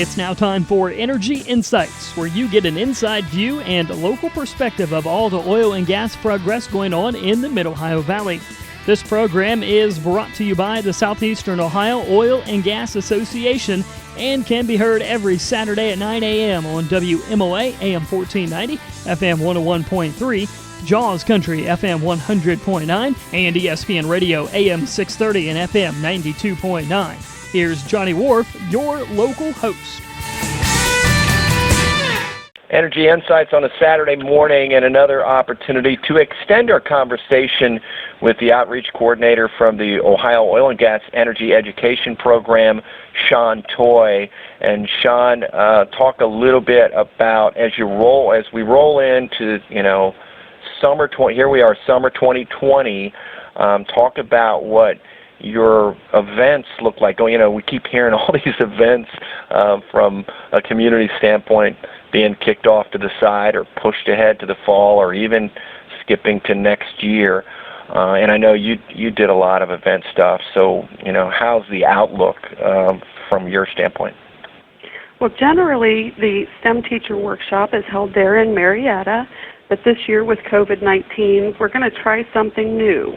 It's now time for Energy Insights, where you get an inside view and local perspective of all the oil and gas progress going on in the Mid-Ohio Valley. This program is brought to you by the Southeastern Ohio Oil and Gas Association and can be heard every Saturday at 9 a.m. on WMOA AM 1490, FM 101.3, Jaws Country FM 100.9, and ESPN Radio AM 630 and FM 92.9. Here's Johnny Wharf, your local host. Energy Insights on a Saturday morning, and another opportunity to extend our conversation with the outreach coordinator from the Ohio Oil and Gas Energy Education Program, Shawn Toy. And Shawn, talk a little bit about as we roll into summer 20. Here we are, summer 2020. Talk about what your events look like. We keep hearing all these events from a community standpoint being kicked off to the side or pushed ahead to the fall or even skipping to next year. And I know you did a lot of event stuff. So, how's the outlook from your standpoint? Well, generally, the STEM Teacher Workshop is held there in Marietta, but this year with COVID-19, we're going to try something new.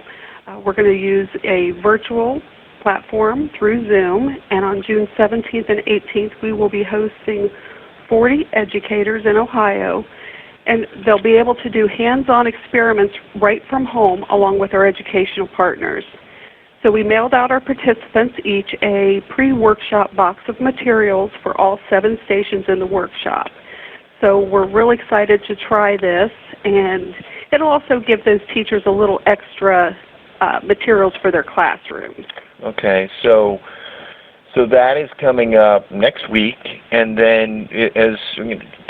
We're going to use a virtual platform through Zoom, and on June 17th and 18th, we will be hosting 40 educators in Ohio, and they'll be able to do hands-on experiments right from home along with our educational partners. So we mailed out our participants each a pre-workshop box of materials for all 7 stations in the workshop. So we're really excited to try this, and it'll also give those teachers a little extra materials for their classrooms. Okay, so that is coming up next week, and then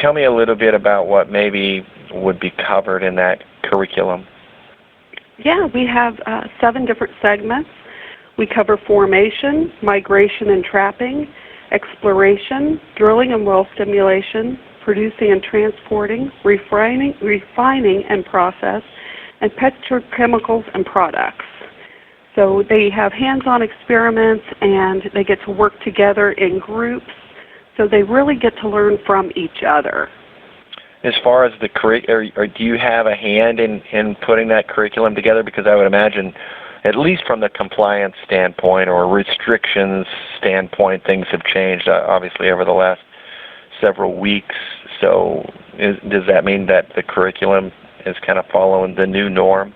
tell me a little bit about what maybe would be covered in that curriculum. Yeah, we have 7 different segments. We cover formation, migration and trapping, exploration, drilling and well stimulation, producing and transporting, refining and process, and petrochemicals and products. So they have hands-on experiments and they get to work together in groups, so they really get to learn from each other. As far as the curriculum, do you have a hand in putting that curriculum together? Because I would imagine, at least from the compliance standpoint or restrictions standpoint, things have changed obviously over the last several weeks. So does that mean that the curriculum is kind of following the new norm?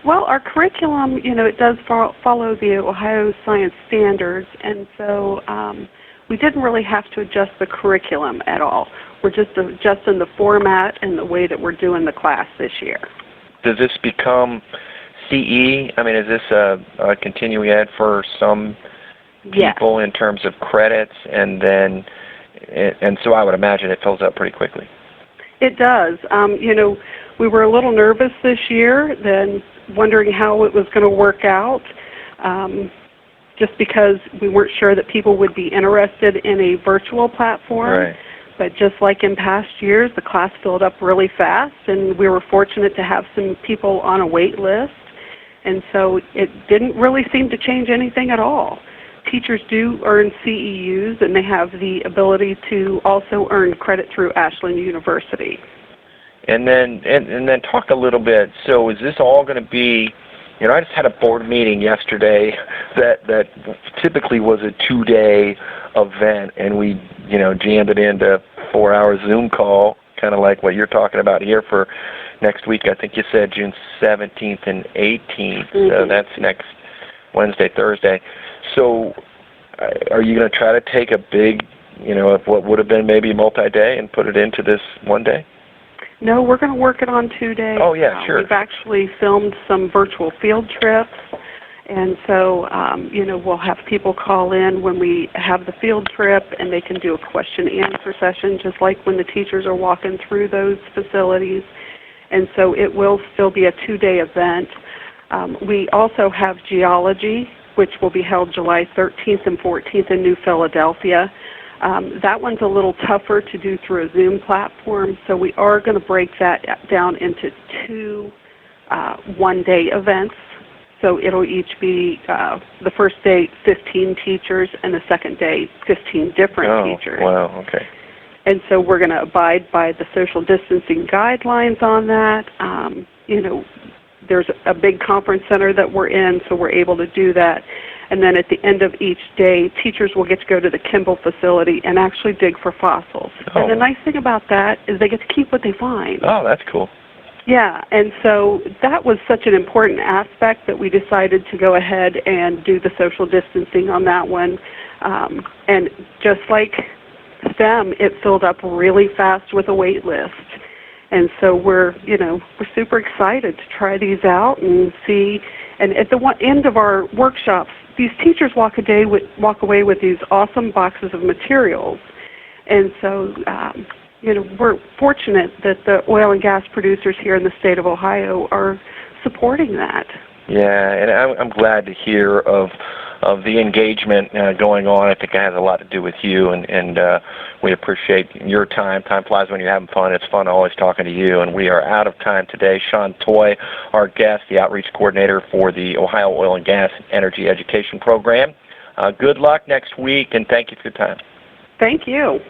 Well, our curriculum, it does follow the Ohio Science Standards, and so we didn't really have to adjust the curriculum at all. We're just adjusting the format and the way that we're doing the class this year. Does this become CE? I mean, is this a continuing ed for some people in terms of credits, and so I would imagine it fills up pretty quickly? It does. We were a little nervous this year, then wondering how it was going to work out, just because we weren't sure that people would be interested in a virtual platform. Right. But just like in past years, the class filled up really fast, and we were fortunate to have some people on a wait list, and so it didn't really seem to change anything at all. Teachers do earn CEUs, and they have the ability to also earn credit through Ashland University. And then talk a little bit. So is this all going to be, I just had a board meeting yesterday that typically was a 2-day event, and we, jammed it into a 4-hour Zoom call, kind of like what you're talking about here for next week. I think you said June 17th and 18th. Mm-hmm. So that's next Wednesday, Thursday. So are you going to try to take a big, what would have been maybe multi-day and put it into this one day? No, we're going to work it on 2 days. Oh, yeah, sure. We've actually filmed some virtual field trips, and so, we'll have people call in when we have the field trip, and they can do a question-answer session, just like when the teachers are walking through those facilities. And so it will still be a 2-day event. We also have geology, which will be held July 13th and 14th in New Philadelphia. That one's a little tougher to do through a Zoom platform, so we are going to break that down into 2 one-day events. So it'll each be the first day 15 teachers and the second day 15 different teachers. Wow, okay. And so we're going to abide by the social distancing guidelines on that. There's a big conference center that we're in, so we're able to do that. And then at the end of each day, teachers will get to go to the Kimball facility and actually dig for fossils. Oh. And the nice thing about that is they get to keep what they find. Oh, that's cool. Yeah, and so that was such an important aspect that we decided to go ahead and do the social distancing on that one. And just like STEM, it filled up really fast with a wait list. And so we're super excited to try these out and see. And at the end of our workshops, these teachers walk away with these awesome boxes of materials. And so we're fortunate that the oil and gas producers here in the state of Ohio are supporting that. Yeah, and I'm glad to hear of the engagement going on. I think it has a lot to do with you, and we appreciate your time. Time flies when you're having fun. It's fun always talking to you, and we are out of time today. Shawn Toy, our guest, the outreach coordinator for the Ohio Oil and Gas Energy Education Program. Good luck next week, and thank you for your time. Thank you.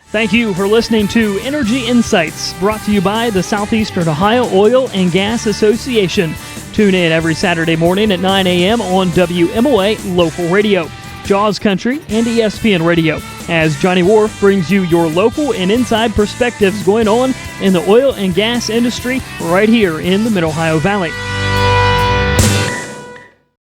Thank you for listening to Energy Insights, brought to you by the Southeastern Ohio Oil and Gas Association. Tune in every Saturday morning at 9 a.m. on WMOA Local Radio, Jaws Country, and ESPN Radio, as Johnny Wharf brings you your local and inside perspectives going on in the oil and gas industry right here in the Mid-Ohio Valley.